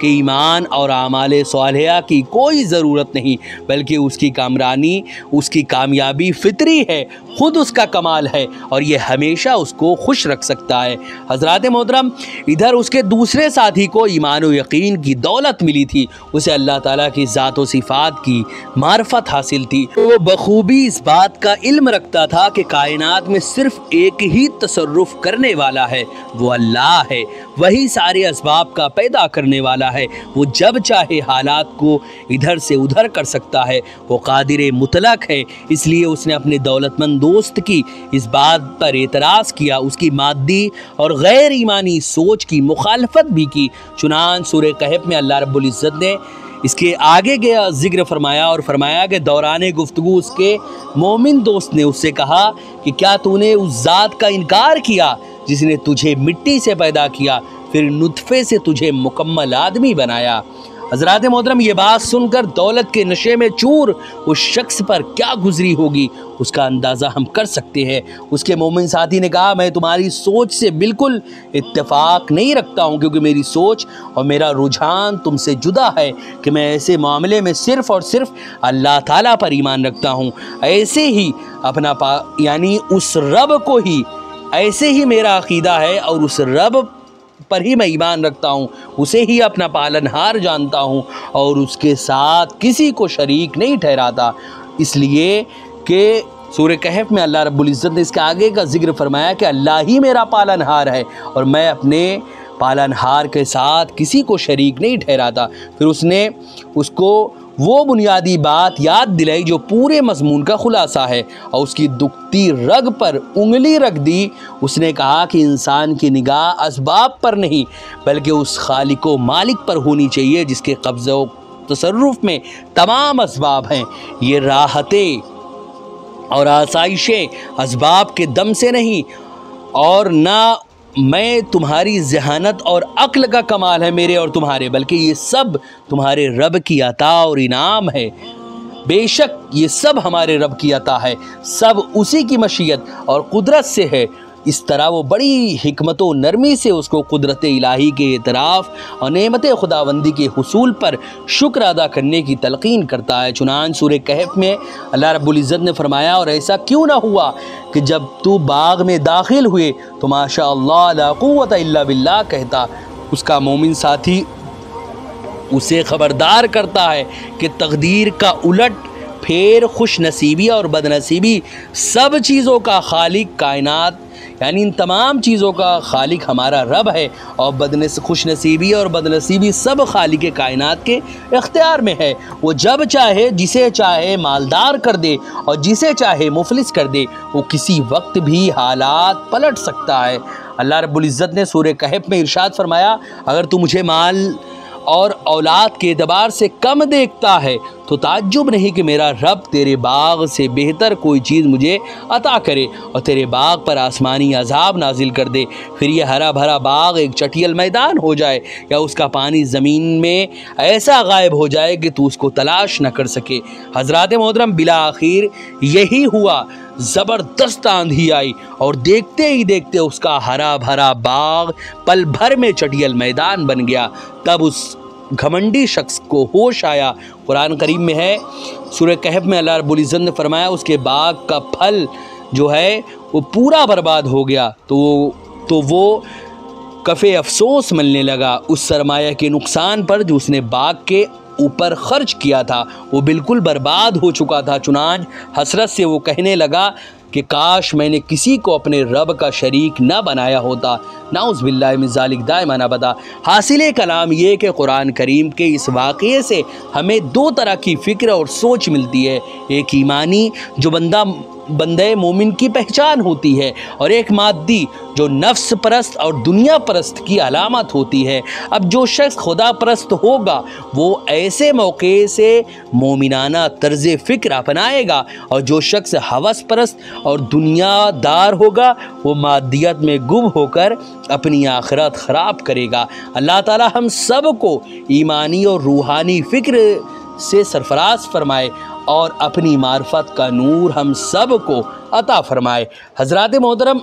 کہ ایمان اور اعمال صالحہ کی کوئی ضرورت نہیں، بلکہ اس کی کامرانی، اس کی کامیابی فطری ہے، خود اس کا کمال ہے اور یہ ہمیشہ اس کو خوش رکھ سکتا ہے۔ حضرات محترم، ادھر اس کے دوسرے ساتھی کو ایمان و یقین کی دولت ملی تھی، اسے اللہ تعالیٰ کی ذات و صفات کی معرفت حاصل تھی۔ وہ بخوبی اس بات کا علم رکھتا تھا کہ کائنات میں صرف ایک ہی تصرف کرنے والا ہے، وہ اللہ ہے، وہی سارے اسباب کا پیدا کرنے والا ہے، وہ جب چاہے حالات کو ادھر سے ادھر کر سکتا ہے، وہ قادر مطلق ہے۔ اس لیے اس نے اپنے دولت مند دوست کی اس بات پر اعتراض کیا، اس کی مادی اور غیر ایمانی سوچ کی مخالفت بھی کی۔ چنانچہ سورہ کہف میں اللہ رب العزت نے اس کے آگے گیا ذکر فرمایا اور فرمایا کہ دوران گفتگو اس کے مومن دوست نے اس سے کہا کہ کیا تو نے اس ذات کا انکار کیا جس نے تجھے مٹی سے پیدا کیا، پھر نطفے سے تجھے مکمل آدمی بنایا۔ حضرات محترم، یہ بات سن کر دولت کے نشے میں چور اس شخص پر کیا گزری ہوگی اس کا اندازہ ہم کر سکتے ہیں۔ اس کے مومن ساتھی نے کہا، میں تمہاری سوچ سے بالکل اتفاق نہیں رکھتا ہوں، کیونکہ میری سوچ اور میرا رجحان تم سے جدا ہے کہ میں ایسے معاملے میں صرف اور صرف اللہ تعالیٰ پر ایمان رکھتا ہوں، ایسے ہی اپنا یعنی اس رب کو ہی، ایسے ہی میرا عقیدہ ہے اور اس رب پر ہی میں ایمان رکھتا ہوں، اسے ہی اپنا پالنہار جانتا ہوں اور اس کے ساتھ کسی کو شریک نہیں ٹھہراتا۔ اس لیے کہ سورہ کہف میں اللہ رب العزت نے اس کے آگے کا ذکر فرمایا کہ اللہ ہی میرا پالنہار ہے اور میں اپنے پالنہار کے ساتھ کسی کو شریک نہیں ٹھہراتا۔ پھر اس نے اس کو وہ بنیادی بات یاد دلائی جو پورے مضمون کا خلاصہ ہے اور اس کی دکھتی رگ پر انگلی رکھ دی۔ اس نے کہا کہ انسان کی نگاہ اسباب پر نہیں بلکہ اس خالق و مالک پر ہونی چاہیے جس کے قبضہ و تصرف میں تمام اسباب ہیں۔ یہ راحتیں اور آسائشیں اسباب کے دم سے نہیں اور نہ میں تمہاری ذہانت اور عقل کا کمال ہے میرے اور تمہارے، بلکہ یہ سب تمہارے رب کی عطا اور انعام ہے۔ بے شک یہ سب ہمارے رب کی عطا ہے، سب اسی کی مشیت اور قدرت سے ہے۔ اس طرح وہ بڑی حکمت و نرمی سے اس کو قدرت الہی کے اعتراف اور نعمت خداوندی کے حصول پر شکر ادا کرنے کی تلقین کرتا ہے۔ چنانچہ سورہ کہف میں اللہ رب العزت نے فرمایا، اور ایسا کیوں نہ ہوا کہ جب تو باغ میں داخل ہوئے تو ماشاء اللہ لا قوت الا باللہ کہتا۔ اس کا مومن ساتھی اسے خبردار کرتا ہے کہ تقدیر کا الٹ پھیر خوش نصیبی اور بد نصیبی سب چیزوں کا خالق کائنات یعنی ان تمام چیزوں کا خالق ہمارا رب ہے، اور خوش نصیبی اور بد نصیبی سب خالق کائنات کے اختیار میں ہے۔ وہ جب چاہے جسے چاہے مالدار کر دے اور جسے چاہے مفلس کر دے، وہ کسی وقت بھی حالات پلٹ سکتا ہے۔ اللہ رب العزت نے سورہ کہف میں ارشاد فرمایا، اگر تو مجھے مال اور اولاد کے اعتبار سے کم دیکھتا ہے تو تعجب نہیں کہ میرا رب تیرے باغ سے بہتر کوئی چیز مجھے عطا کرے اور تیرے باغ پر آسمانی عذاب نازل کر دے، پھر یہ ہرا بھرا باغ ایک چٹیل میدان ہو جائے یا اس کا پانی زمین میں ایسا غائب ہو جائے کہ تو اس کو تلاش نہ کر سکے۔ حضرات محترم، بالآخر یہی ہوا، زبردست آندھی آئی اور دیکھتے ہی دیکھتے اس کا ہرا بھرا باغ پل بھر میں چٹیل میدان بن گیا۔ تب اس گھمنڈی شخص کو ہوش آیا۔ قرآن کریم میں ہے، سورہ کہف میں اللہ رب العزت نے فرمایا اس کے باغ کا پھل جو ہے وہ پورا برباد ہو گیا تو وہ کف افسوس ملنے لگا اس سرمایہ کے نقصان پر جو اس نے باغ کے اوپر خرچ کیا تھا، وہ بالکل برباد ہو چکا تھا۔ چنانچہ حسرت سے وہ کہنے لگا کہ کاش میں نے کسی کو اپنے رب کا شریک نہ بنایا ہوتا، نعوذ باللہ من ذالک دائما ابدا۔ حاصل کلام یہ کہ قرآن کریم کے اس واقعے سے ہمیں دو طرح کی فکر اور سوچ ملتی ہے، ایک ایمانی جو بندہ مومن کی پہچان ہوتی ہے، اور ایک مادی جو نفس پرست اور دنیا پرست کی علامت ہوتی ہے۔ اب جو شخص خدا پرست ہوگا وہ ایسے موقع سے مومنانہ طرز فکر اپنائے گا، اور جو شخص ہوس پرست اور دنیا دار ہوگا وہ مادیت میں گم ہو کر اپنی آخرت خراب کرے گا۔ اللہ تعالی ہم سب کو ایمانی اور روحانی فکر سے سرفراز فرمائے اور اپنی معرفت کا نور ہم سب کو عطا فرمائے۔ حضرات محترم،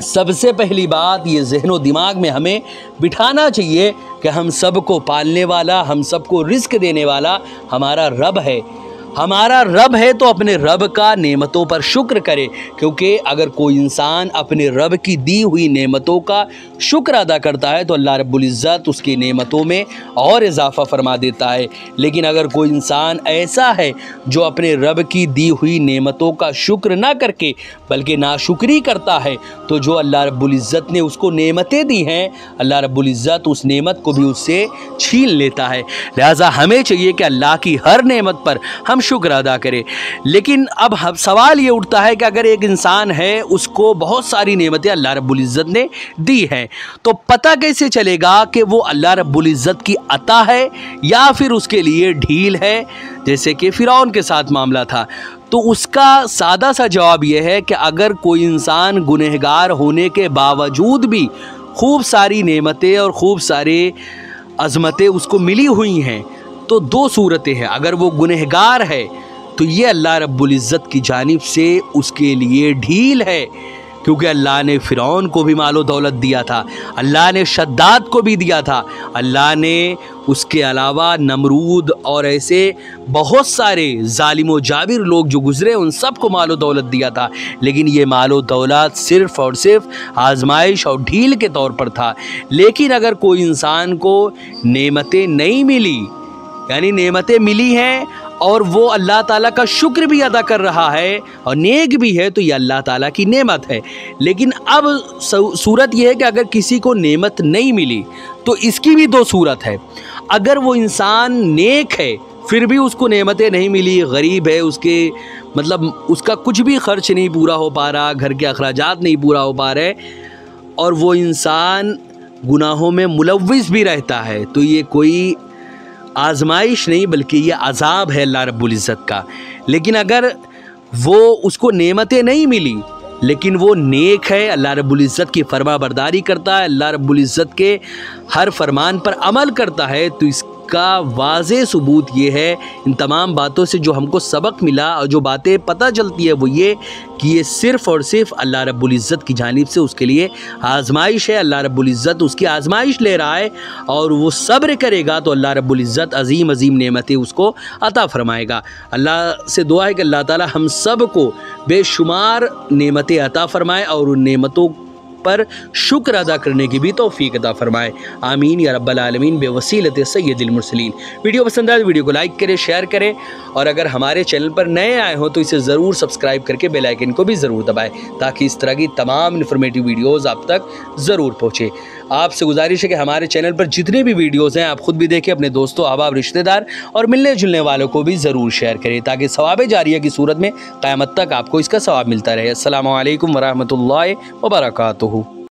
سب سے پہلی بات یہ ذہن و دماغ میں ہمیں بٹھانا چاہیے کہ کہ ہم سب کو پالنے والا، ہم سب کو رزق دینے والا ہمارا رب ہے۔ ہمارا رب ہے تو اپنے رب کا نعمتوں پر شکر کرے، کیونکہ اگر کوئی انسان اپنے رب کی دی ہوئی نعمتوں کا شکر ادا کرتا ہے تو اللہ رب العزت اس کی نعمتوں میں اور اضافہ فرما دیتا ہے۔ لیکن اگر کوئی انسان ایسا ہے جو اپنے رب کی دی ہوئی نعمتوں کا شکر نہ کر کے بلکہ ناشکری کرتا ہے تو جو اللہ رب العزت نے اس کو نعمتیں دی ہیں، اللہ رب العزت اس نعمت کو بھی اس سے چھین لیتا ہے۔ لہٰذا ہمیں چاہیے کہ اللہ کی ہر نعمت پر ہم شکر ادا کرے۔ لیکن اب سوال یہ اٹھتا ہے کہ اگر ایک انسان ہے، اس کو بہت ساری نعمتیں اللہ رب العزت نے دی ہیں، تو پتہ کیسے چلے گا کہ وہ اللہ رب العزت کی عطا ہے یا پھر اس کے لیے ڈھیل ہے، جیسے کہ فرعون کے ساتھ معاملہ تھا؟ تو اس کا سادہ سا جواب یہ ہے کہ اگر کوئی انسان گنہگار ہونے کے باوجود بھی خوب ساری نعمتیں اور خوب سارے عظمتیں اس کو ملی ہوئی ہیں تو دو صورتیں ہیں۔ اگر وہ گنہگار ہے تو یہ اللہ رب العزت کی جانب سے اس کے لیے ڈھیل ہے، کیونکہ اللہ نے فرعون کو بھی مال و دولت دیا تھا، اللہ نے شداد کو بھی دیا تھا، اللہ نے اس کے علاوہ نمرود اور ایسے بہت سارے ظالم و جابر لوگ جو گزرے ان سب کو مال و دولت دیا تھا، لیکن یہ مال و دولت صرف اور صرف آزمائش اور ڈھیل کے طور پر تھا۔ لیکن اگر کوئی انسان کو نعمتیں نہیں ملی، یعنی نعمتیں ملی ہیں اور وہ اللہ تعالیٰ کا شکر بھی ادا کر رہا ہے اور نیک بھی ہے، تو یہ اللہ تعالیٰ کی نعمت ہے۔ لیکن اب صورت یہ ہے کہ اگر کسی کو نعمت نہیں ملی تو اس کی بھی دو صورت ہے۔ اگر وہ انسان نیک ہے پھر بھی اس کو نعمتیں نہیں ملی، غریب ہے، اس کے مطلب اس کا کچھ بھی خرچ نہیں پورا ہو پا رہا، گھر کے اخراجات نہیں پورا ہو پا رہے، اور وہ انسان گناہوں میں ملوث بھی رہتا ہے، تو یہ کوئی آزمائش نہیں بلکہ یہ عذاب ہے اللہ رب العزت کا۔ لیکن اگر وہ اس کو نعمتیں نہیں ملی لیکن وہ نیک ہے، اللہ رب العزت کی فرما برداری کرتا ہے، اللہ رب العزت کے ہر فرمان پر عمل کرتا ہے، تو اس کا واضح ثبوت یہ ہے ان تمام باتوں سے جو ہم کو سبق ملا اور جو باتیں پتہ چلتی ہے وہ یہ کہ یہ صرف اور صرف اللہ رب العزت کی جانب سے اس کے لیے آزمائش ہے۔ اللہ رب العزت اس کی آزمائش لے رہا ہے اور وہ صبر کرے گا تو اللہ رب العزت عظیم عظیم نعمتیں اس کو عطا فرمائے گا۔ اللہ سے دعا ہے کہ اللہ تعالی ہم سب کو بے شمار نعمتیں عطا فرمائے اور ان نعمتوں پر شکر ادا کرنے کی بھی توفیق عطا فرمائے، آمین یا رب العالمین بوسیلۃ سید المرسلین۔ ویڈیو پسند آئے تو ویڈیو کو لائک کریں، شیئر کریں، اور اگر ہمارے چینل پر نئے آئے ہوں تو اسے ضرور سبسکرائب کر کے بیل آئیکن کو بھی ضرور دبائیں تاکہ اس طرح کی تمام انفارمیٹیو ویڈیوز آپ تک ضرور پہنچے۔ آپ سے گزارش ہے کہ ہمارے چینل پر جتنے بھی ویڈیوز ہیں آپ خود بھی دیکھیں، اپنے دوستوں، احباب، رشتہ دار اور ملنے جلنے والوں کو بھی ضرور شیئر کریں تاکہ ثواب جاریہ کی صورت میں قیامت تک آپ کو اس کا ثواب ملتا رہے۔ السلام علیکم ورحمۃ اللہ وبرکاتہ۔